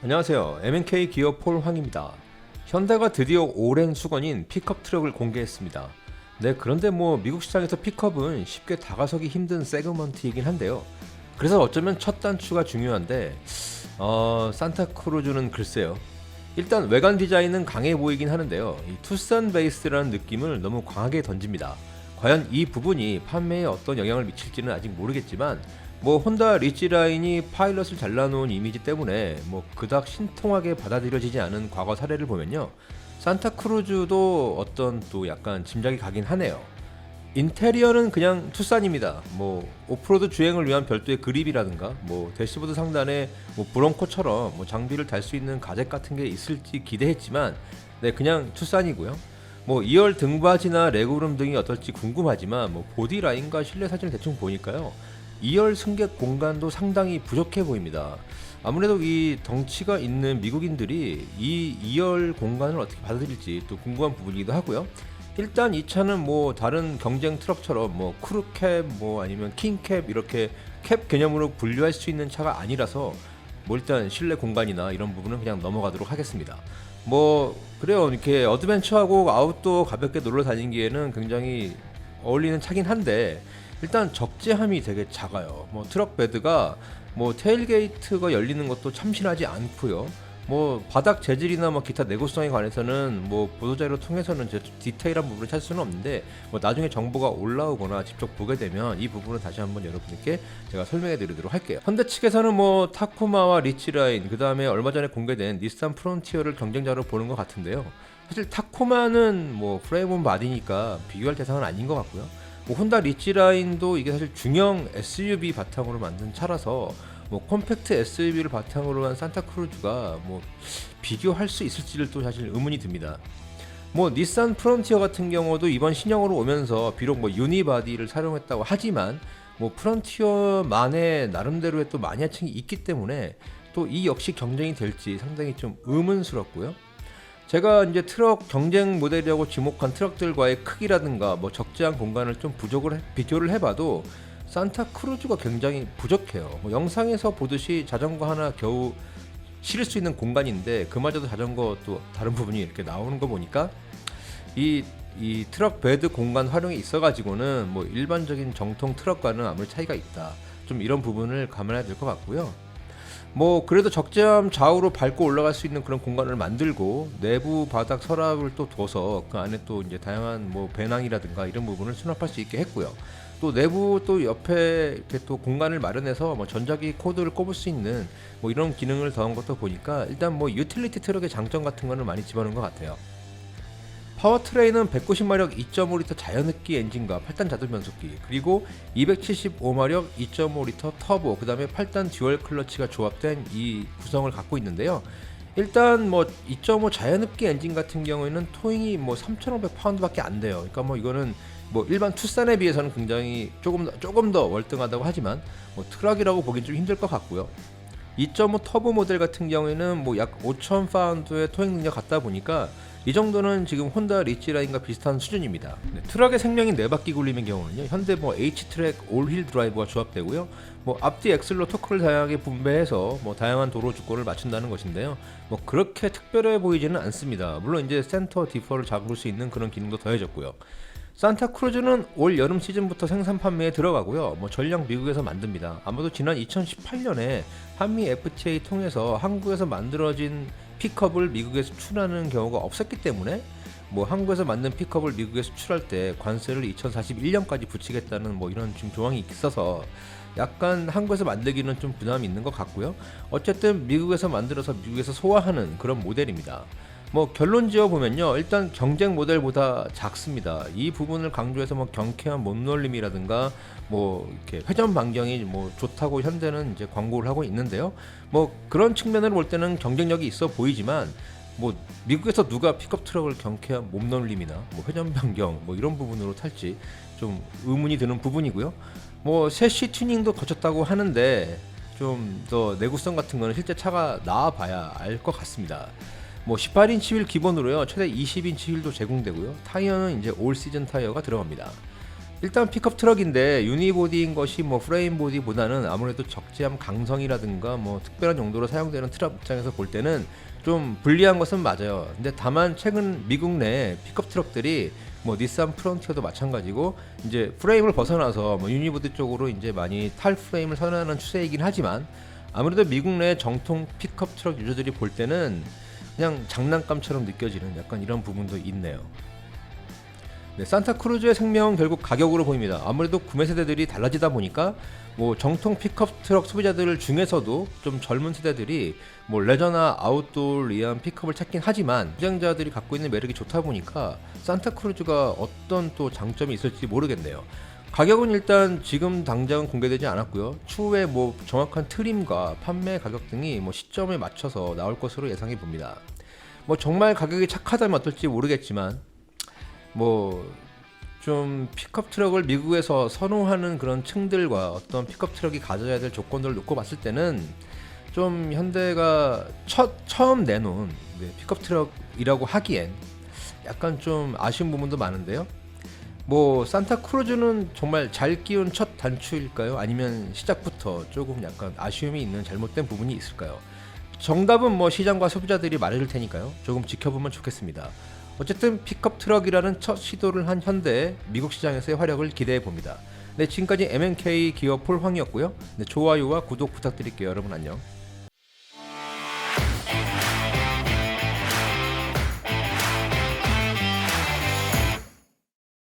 안녕하세요. M&K 기업 폴황입니다. 현대가 드디어 오랜 수건인 픽업 트럭을 공개했습니다. 네, 그런데 미국 시장에서 픽업은 쉽게 다가서기 힘든 세그먼트이긴 한데요. 그래서 어쩌면 첫 단추가 중요한데 산타크루즈는 글쎄요. 일단 외관 디자인은 강해 보이긴 하는데요. 이 투싼 베이스라는 느낌을 너무 강하게 던집니다. 과연 이 부분이 판매에 어떤 영향을 미칠지는 아직 모르겠지만 혼다 리치 라인이 파일럿을 잘라놓은 이미지 때문에 그닥 신통하게 받아들여지지 않은 과거 사례를 보면요, 산타크루즈도 어떤 또 약간 짐작이 가긴 하네요. 인테리어는 그냥 투싼입니다. 오프로드 주행을 위한 별도의 그립이라든가 대시보드 상단에 브롱코처럼 장비를 달 수 있는 가젯 같은 게 있을지 기대했지만 네, 그냥 투싼이고요. 2열 등받이나 레그룸 등이 어떨지 궁금하지만 보디 라인과 실내 사진을 대충 보니까요, 2열 승객 공간도 상당히 부족해 보입니다. 아무래도 이 덩치가 있는 미국인들이 이 2열 공간을 어떻게 받아들일지 또 궁금한 부분이기도 하고요. 일단 이 차는 다른 경쟁 트럭처럼 크루캡 아니면 킹캡 이렇게 캡 개념으로 분류할 수 있는 차가 아니라서 일단 실내 공간이나 이런 부분은 그냥 넘어가도록 하겠습니다. 그래요. 이렇게 어드벤처하고 아웃도어 가볍게 놀러 다니기에는 굉장히 어울리는 차긴 한데 일단 적재함이 되게 작아요. 트럭 베드가 테일게이트가 열리는 것도 참신하지 않고요. 바닥 재질이나 기타 내구성에 관해서는 보도자료 통해서는 디테일한 부분을 찾을 수는 없는데 나중에 정보가 올라오거나 직접 보게 되면 이 부분은 다시 한번 여러분께 제가 설명해 드리도록 할게요. 현대 측에서는 타코마와 리치라인, 그 다음에 얼마 전에 공개된 닛산 프론티어를 경쟁자로 보는 것 같은데요. 사실 타코마는 프레임 온 바디니까 비교할 대상은 아닌 것 같고요. 혼다 리치라인도 이게 사실 중형 SUV 바탕으로 만든 차라서 컴팩트 SUV를 바탕으로 한 산타크루즈가 비교할 수 있을지를 또 사실 의문이 듭니다. 닛산 프론티어 같은 경우도 이번 신형으로 오면서 비록 유니바디를 사용했다고 하지만 프론티어만의 나름대로의 또 마니아층이 있기 때문에 또 이 역시 경쟁이 될지 상당히 좀 의문스럽고요. 제가 이제 트럭 경쟁 모델이라고 지목한 트럭들과의 크기라든가 적재한 공간을 좀 비교를 해봐도 산타크루즈가 굉장히 부족해요. 영상에서 보듯이 자전거 하나 겨우 실을 수 있는 공간인데 그마저도 자전거 또 다른 부분이 이렇게 나오는 거 보니까 이 트럭 베드 공간 활용이 있어가지고는 일반적인 정통 트럭과는 아무리 차이가 있다. 좀 이런 부분을 감안해야 될 것 같고요. 그래도 적재함 좌우로 밟고 올라갈 수 있는 그런 공간을 만들고 내부 바닥 서랍을 또 둬서 그 안에 또 이제 다양한 배낭이라든가 이런 부분을 수납할 수 있게 했고요. 또 내부 또 옆에 이렇게 또 공간을 마련해서 전자기 코드를 꼽을 수 있는 이런 기능을 더한 것도 보니까 일단 유틸리티 트럭의 장점 같은 거는 많이 집어넣은 것 같아요. 파워트레인은 190마력 2.5리터 자연흡기 엔진과 8단 자동 변속기, 그리고 275마력 2.5리터 터보, 그 다음에 8단 듀얼 클러치가 조합된 이 구성을 갖고 있는데요. 일단 2.5 자연흡기 엔진 같은 경우에는 토잉이 3,500파운드밖에 안 돼요. 그러니까 이거는 일반 투싼에 비해서는 굉장히 조금 더 월등하다고 하지만 트럭이라고 보긴 좀 힘들 것 같고요. 2.5 터보 모델 같은 경우에는 약 5,000파운드의 토잉 능력 같다 보니까 이 정도는 지금 혼다 리치라인과 비슷한 수준입니다. 네, 트럭의 생명인 4바퀴 굴림의 경우는요, 현대 H트랙 올휠 드라이브가 조합되고요. 앞뒤 엑셀로 토크를 다양하게 분배해서 다양한 도로 주권을 맞춘다는 것인데요. 그렇게 특별해 보이지는 않습니다. 물론 이제 센터 디퍼를 잡을 수 있는 그런 기능도 더해졌고요. 산타크루즈는 올 여름 시즌부터 생산 판매에 들어가고요. 전량 미국에서 만듭니다. 아마도 지난 2018년에 한미 FTA 통해서 한국에서 만들어진 픽업을 미국에 수출하는 경우가 없었기 때문에 한국에서 만든 픽업을 미국에 수출할 때 관세를 2041년까지 붙이겠다는 이런 지금 조항이 있어서 약간 한국에서 만들기는 좀 부담이 있는 것 같고요. 어쨌든 미국에서 만들어서 미국에서 소화하는 그런 모델입니다. 결론 지어 보면요, 일단 경쟁 모델보다 작습니다. 이 부분을 강조해서 경쾌한 몸놀림이라든가 이렇게 회전 반경이 좋다고 현대는 이제 광고를 하고 있는데요. 그런 측면으로 볼 때는 경쟁력이 있어 보이지만 미국에서 누가 픽업 트럭을 경쾌한 몸놀림이나 회전 반경 이런 부분으로 탈지 좀 의문이 드는 부분이고요. 셋시 튜닝도 거쳤다고 하는데 좀 더 내구성 같은 거는 실제 차가 나와봐야 알 것 같습니다. 18인치 휠 기본으로요, 최대 20인치 휠도 제공되고요. 타이어는 이제 올 시즌 타이어가 들어갑니다. 일단 픽업 트럭인데 유니보디인 것이 뭐 프레임 보디보다는 아무래도 적재함 강성이라든가 뭐 특별한 용도로 사용되는 트럭 입장에서 볼 때는 좀 불리한 것은 맞아요. 근데 다만 최근 미국 내 픽업 트럭들이 뭐 닛산 프론티어도 마찬가지고 이제 프레임을 벗어나서 뭐 유니보디 쪽으로 이제 많이 탈 프레임을 선호하는 추세이긴 하지만 아무래도 미국 내 정통 픽업 트럭 유저들이 볼 때는 그냥 장난감처럼 느껴지는 약간 이런 부분도 있네요. 네, 산타크루즈의 생명은 결국 가격으로 보입니다. 아무래도 구매 세대들이 달라지다 보니까 뭐 정통 픽업 트럭 소비자들 중에서도 좀 젊은 세대들이 뭐 레저나 아웃도어리한 픽업을 찾긴 하지만 시장자들이 갖고 있는 매력이 좋다 보니까 산타크루즈가 어떤 또 장점이 있을지 모르겠네요. 가격은 일단 지금 당장은 공개되지 않았고요. 추후에 뭐 정확한 트림과 판매 가격 등이 뭐 시점에 맞춰서 나올 것으로 예상해 봅니다. 뭐 정말 가격이 착하다면 어떨지 모르겠지만 뭐 좀 픽업 트럭을 미국에서 선호하는 그런 층들과 어떤 픽업 트럭이 가져야 될 조건들을 놓고 봤을 때는 좀 현대가 처음 내놓은 픽업 트럭이라고 하기엔 약간 좀 아쉬운 부분도 많은데요. 뭐 산타 크루즈는 정말 잘 끼운 첫 단추일까요? 아니면 시작부터 조금 약간 아쉬움이 있는 잘못된 부분이 있을까요? 정답은 뭐 시장과 소비자들이 말해줄 테니까요. 조금 지켜보면 좋겠습니다. 어쨌든 픽업 트럭이라는 첫 시도를 한 현대의 미국 시장에서의 활약을 기대해 봅니다. 네, 지금까지 M&K 기업 폴황이었고요. 네, 좋아요와 구독 부탁드릴게요. 여러분 안녕.